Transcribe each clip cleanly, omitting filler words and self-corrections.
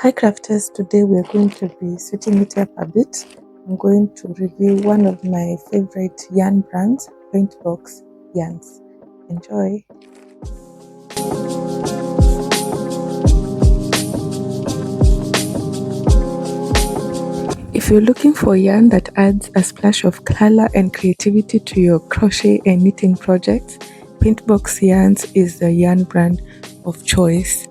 Hi crafters, today we are going to be switching it up a bit. I'm going to review one of my favorite yarn brands, Paintbox Yarns. Enjoy! If you're looking for yarn that adds a splash of color and creativity to your crochet and knitting projects, Paintbox Yarns is the yarn brand of choice.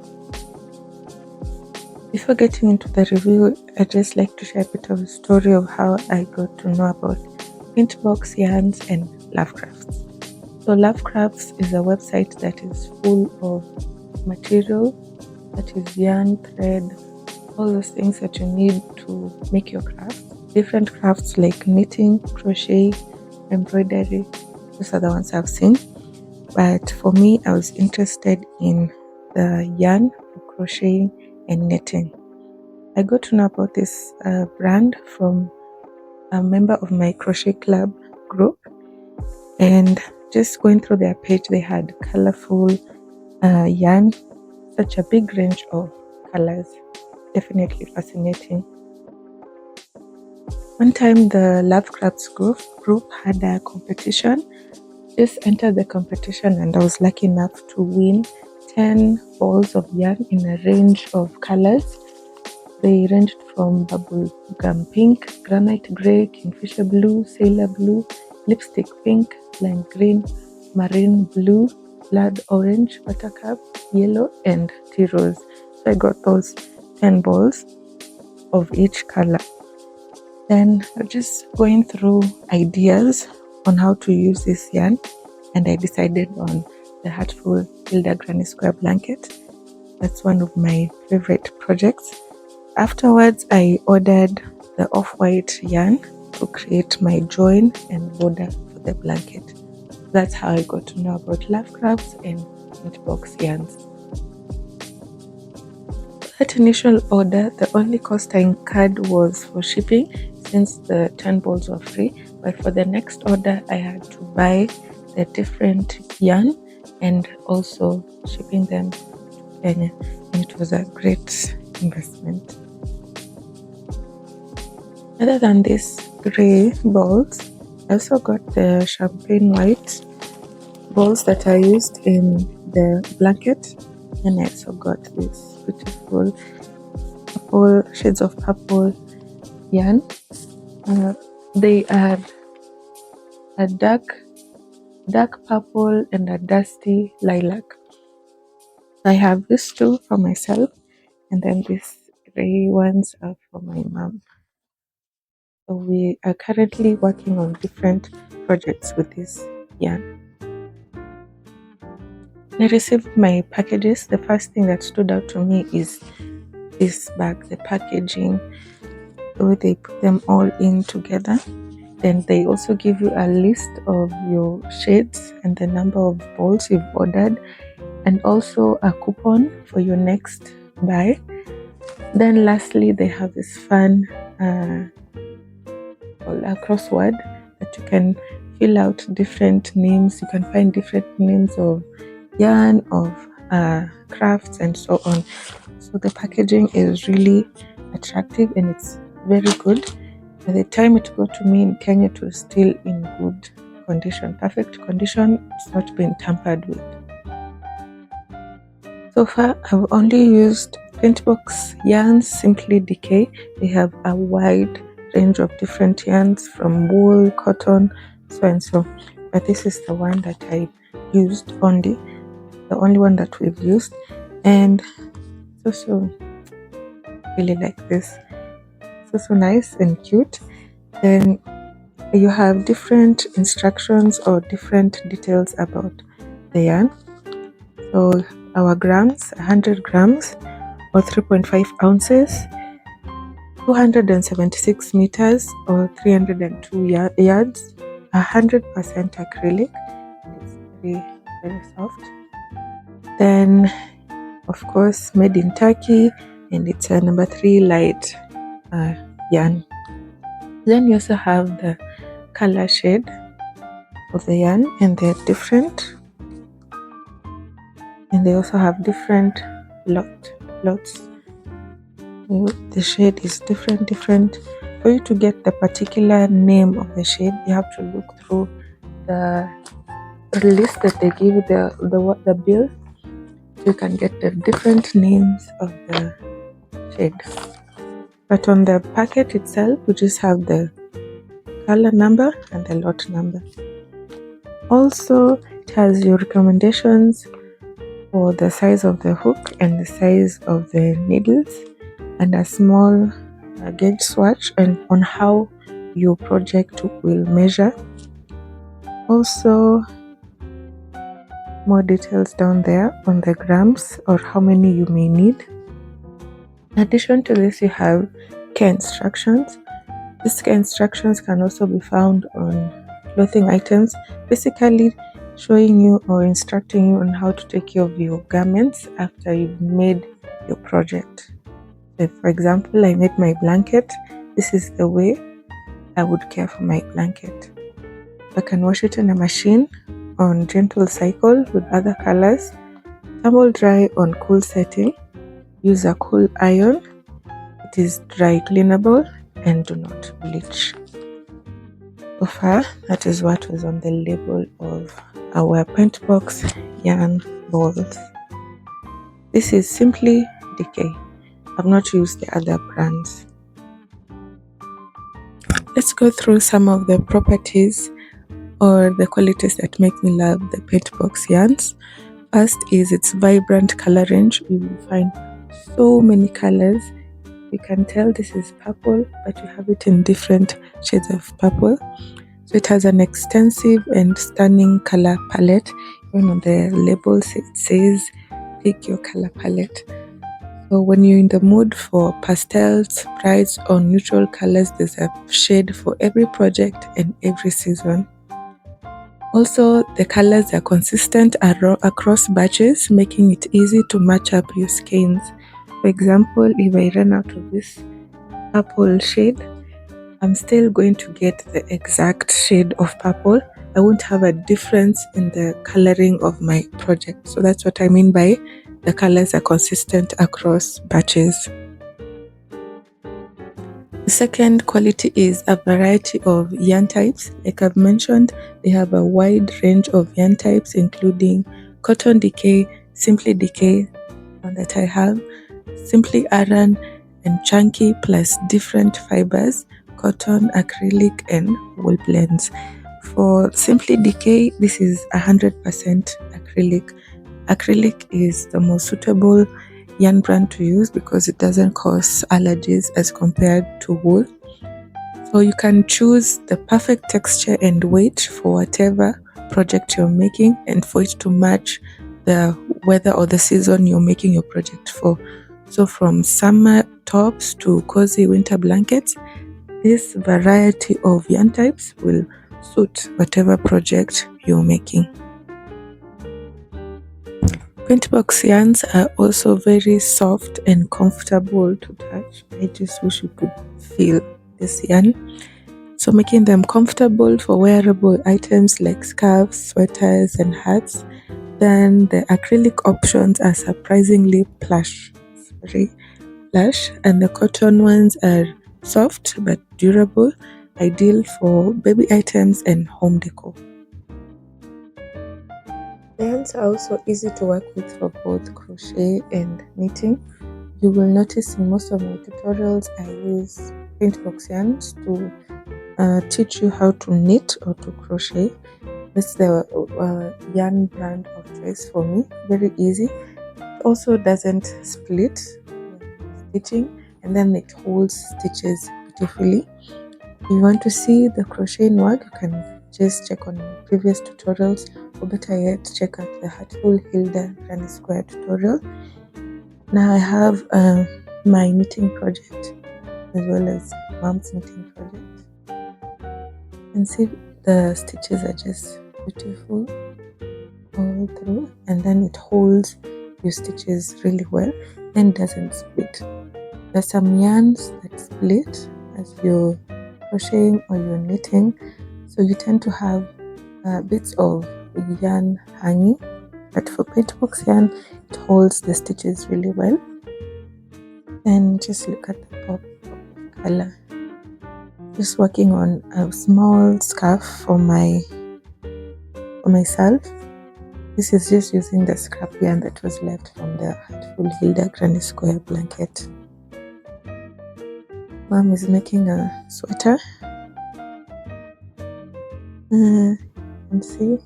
Before getting into the review, I'd just like to share a bit of a story of how I got to know about Paintbox Yarns and Lovecrafts. So Lovecrafts is a website that is full of material, that is yarn, thread, all those things that you need to make your crafts. Different crafts like knitting, crochet, embroidery, those are the ones I've seen. But for me, I was interested in the yarn for crocheting and knitting. I got to know about this brand from a member of my crochet club group, and just going through their page, they had colorful yarn, such a big range of colors. Definitely fascinating. One time the Lovecrafts group had a competition. Just entered the competition and I was lucky enough to win 10 balls of yarn in a range of colors. They ranged from bubblegum pink, granite grey, kingfisher blue, sailor blue, lipstick pink, lime green, marine blue, blood orange, buttercup, yellow, and tea rose. So I got those 10 balls of each color. Then I'm just going through ideas on how to use this yarn, and I decided on the Heartful Hilda Granny Square blanket. That's one of my favorite projects. Afterwards, I ordered the off-white yarn to create my join and border for the blanket. That's how I got to know about Lovecrafts and Paintbox Yarns. That initial order, the only cost I incurred was for shipping, since the 10 balls were free. But for the next order, I had to buy the different yarn and also shipping them to Kenya. And it was a great investment. Other than these grey balls, I also got the champagne white balls that I used in the blanket, and I also got this beautiful purple shades of purple yarn. They are a dark purple and a dusty lilac. I have these two for myself, and then these grey ones are for my mom. So we are currently working on different projects with this yarn. When I received my packages, the first thing that stood out to me is this bag, the packaging, the way they put them all in together. Then they also give you a list of your shades and the number of balls you've ordered, and also a coupon for your next buy. Then lastly, they have this fun crossword that you can fill out different names. You can find different names of yarn, of crafts, and so on. So the packaging is really attractive and it's very good. By the time it got to me in Kenya, it was still in good condition, perfect condition. It's not been tampered with. So far, I've only used Paintbox Yarns Simply Decay. They have a wide range of different yarns from wool, cotton, so and so. But this is the one that I used only, the only one that we've used, and so really like this. So nice and cute. Then you have different instructions or different details about the yarn. So our grams, 100 grams or 3.5 ounces, 276 meters or 302 yards, 100% acrylic. It's very, very soft. Then, of course, made in Turkey, and it's a number 3 light yarn. Then you also have the color shade of the yarn, and they're different. And they also have different lots. the shade is different. For you to get the particular name of the shade, you have to look through the list that they give, the bill. You can get the different names of the shade. But on the packet itself, we just have the color number and the lot number. Also, it has your recommendations for the size of the hook and the size of the needles, and a small gauge swatch and on how your project will measure. Also, more details down there on the grams or how many you may need. In addition to this, you have care instructions. These care instructions can also be found on clothing items, basically showing you or instructing you on how to take care of your garments after you've made your project. So for example, I made my blanket. This is the way I would care for my blanket. I can wash it in a machine on gentle cycle with other colors, tumble dry on cool setting, use a cool iron, it is dry cleanable, and do not bleach. So far, that is what was on the label of our Paintbox yarn balls. This is simply Decay. I've not used the other brands. Let's go through some of the properties or the qualities that make me love the Paintbox yarns. First is its vibrant color range. You will find so many colors. You can tell this is purple, but you have it in different shades of purple. So it has an extensive and stunning color palette. Even on the labels it says pick your color palette. So when you're in the mood for pastels, bright or neutral colors, there's a shade for every project and every season. Also, the colors are consistent across batches, making it easy to match up your skeins. For example, if I run out of this purple shade, I'm still going to get the exact shade of purple. I won't have a difference in the coloring of my project. So that's what I mean by the colors are consistent across batches. The second quality is a variety of yarn types. Like I've mentioned, they have a wide range of yarn types, including cotton decay, simply decay, one that I have, simply aran, and chunky, plus different fibers, cotton, acrylic, and wool blends. For simply decay, this is 100% acrylic. Acrylic is the most suitable yarn brand to use because it doesn't cause allergies as compared to wool. So you can choose the perfect texture and weight for whatever project you're making and for it to match the weather or the season you're making your project for. So from summer tops to cozy winter blankets, this variety of yarn types will suit whatever project you're making. Paintbox yarns are also very soft and comfortable to touch. I just wish you could feel this yarn. So making them comfortable for wearable items like scarves, sweaters, and hats. Then the acrylic options are surprisingly plush, and the cotton ones are soft but durable, ideal for baby items and home decor. The yarns are also easy to work with for both crochet and knitting. You will notice in most of my tutorials I use Paintbox yarns to teach you how to knit or to crochet. This is the yarn brand of choice for me. Very easy. It also doesn't split stitching, and then it holds stitches beautifully. If you want to see the crocheting work, you can just check on my previous tutorials, or better yet, check out the Heartful Hilda Granny Square tutorial. Now I have my knitting project as well as mom's knitting project. And see, the stitches are just beautiful all through, and then it holds your stitches really well and doesn't split. There's some yarns that split as you're crocheting or you're knitting, so you tend to have bits of yarn hanging, but for Paintbox yarn it holds the stitches really well. And just look at the pop of color. Just working on a small scarf for myself. This is just using the scrap yarn that was left from the Heartful Hilda Granny Square blanket. Mom is making a sweater. And see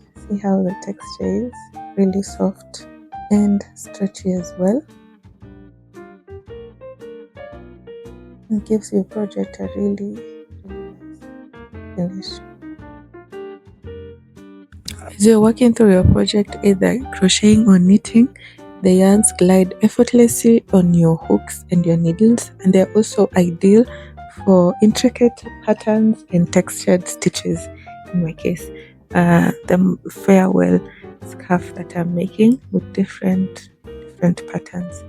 how the texture is really soft and stretchy as well. It gives your project a really nice finish. As you're working through your project, either crocheting or knitting, the yarns glide effortlessly on your hooks and your needles, and they're also ideal for intricate patterns and textured stitches. In my case, the farewell scarf that I'm making with different patterns.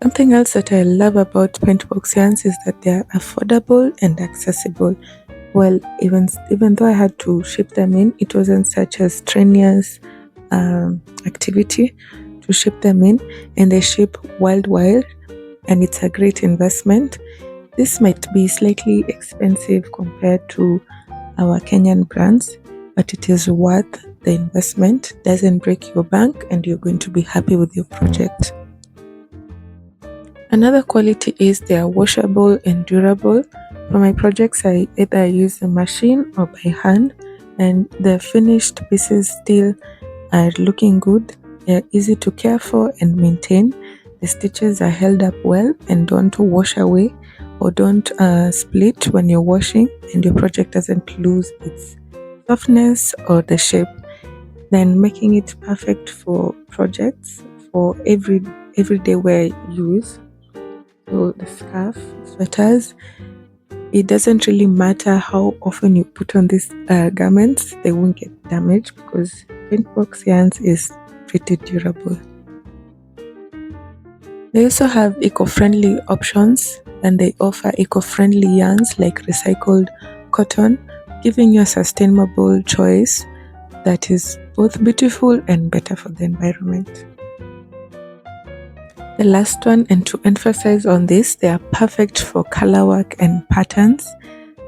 Something else that I love about Paintbox yarns is that they are affordable and accessible. Well, even though I had to ship them in, it wasn't such a strenuous activity to ship them in, and they ship worldwide, and it's a great investment. This might be slightly expensive compared to our Kenyan brands, but it is worth the investment. Doesn't break your bank, and you're going to be happy with your project. Another quality is they are washable and durable. For my projects, I either use a machine or by hand, and the finished pieces still are looking good. They are easy to care for and maintain. The stitches are held up well and don't wash away or don't split when you're washing, and your project doesn't lose its softness or the shape. Then making it perfect for projects for everyday wear use. So the scarf, sweaters, it doesn't really matter how often you put on these garments, they won't get damaged because Paintbox Yarns is pretty durable. They also have eco-friendly options, and they offer eco-friendly yarns like recycled cotton, giving you a sustainable choice that is both beautiful and better for the environment. The last one, and to emphasize on this, they are perfect for color work and patterns.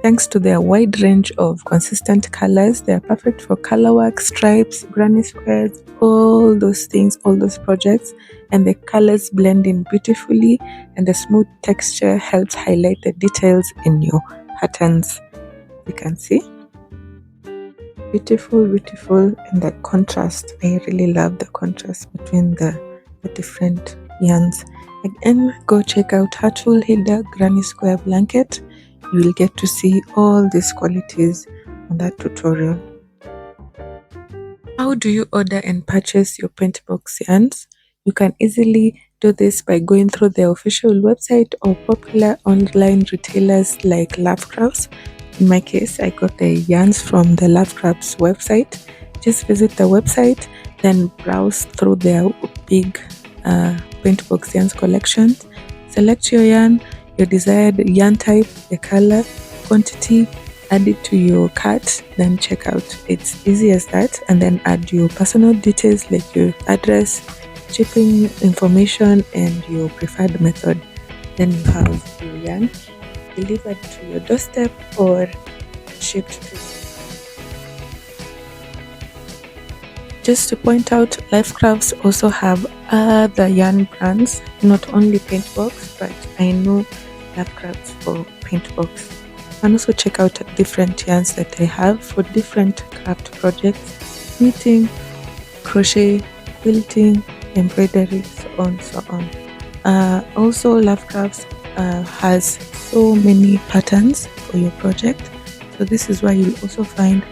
Thanks to their wide range of consistent colors, they are perfect for color work, stripes, granny squares, all those things, all those projects, and the colors blend in beautifully, and the smooth texture helps highlight the details in your patterns. You can see. Beautiful, and the contrast. I really love the contrast between the different yarns. Again, go check out Heartful Hilda Granny Square blanket. You will get to see all these qualities on that tutorial. How do you order and purchase your Paintbox yarns? You can easily do this by going through the official website or popular online retailers like Lovecrafts. In my case, I got the yarns from the Lovecrafts website. Just visit the website, then browse through their big Paintbox yarns collection. Select your yarn, your desired yarn type, the color, quantity, add it to your cart, then check out. It's easy as that, and then add your personal details like your address, shipping information, and your preferred method. Then you have your yarn delivered to your doorstep or shipped to you. Just to point out, Lovecrafts also have other yarn brands, not only Paintbox, but I know Lovecrafts for Paintbox. And also check out different yarns that they have for different craft projects, knitting, crochet, quilting, embroidery, so on. Also, Lovecrafts has so many patterns for your project. So this is why you'll also find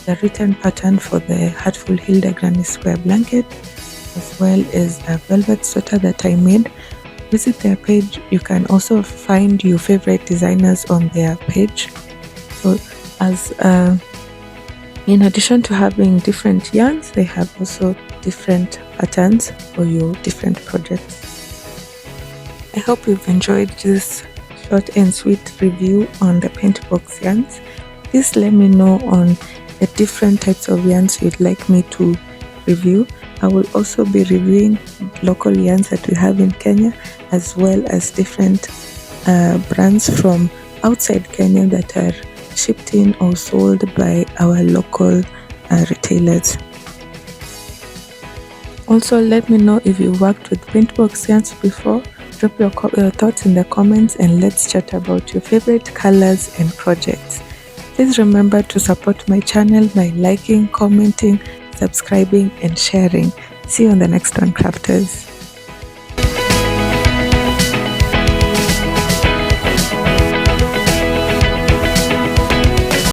the written pattern for the Heartful Hilda Granny Square blanket, as well as a velvet sweater that I made. Visit their page. You can also find your favorite designers on their page. So as in addition to having different yarns, they have also different patterns for your different projects. I hope you've enjoyed this short and sweet review on the Paintbox yarns. Please let me know on the different types of yarns you'd like me to review. I will also be reviewing local yarns that we have in Kenya, as well as different brands from outside Kenya that are shipped in or sold by our local retailers. Also, let me know if you worked with Paintbox Yarns before. Drop your thoughts in the comments and let's chat about your favorite colors and projects. Please remember to support my channel by liking, commenting, subscribing and sharing. See you on the next one, crafters.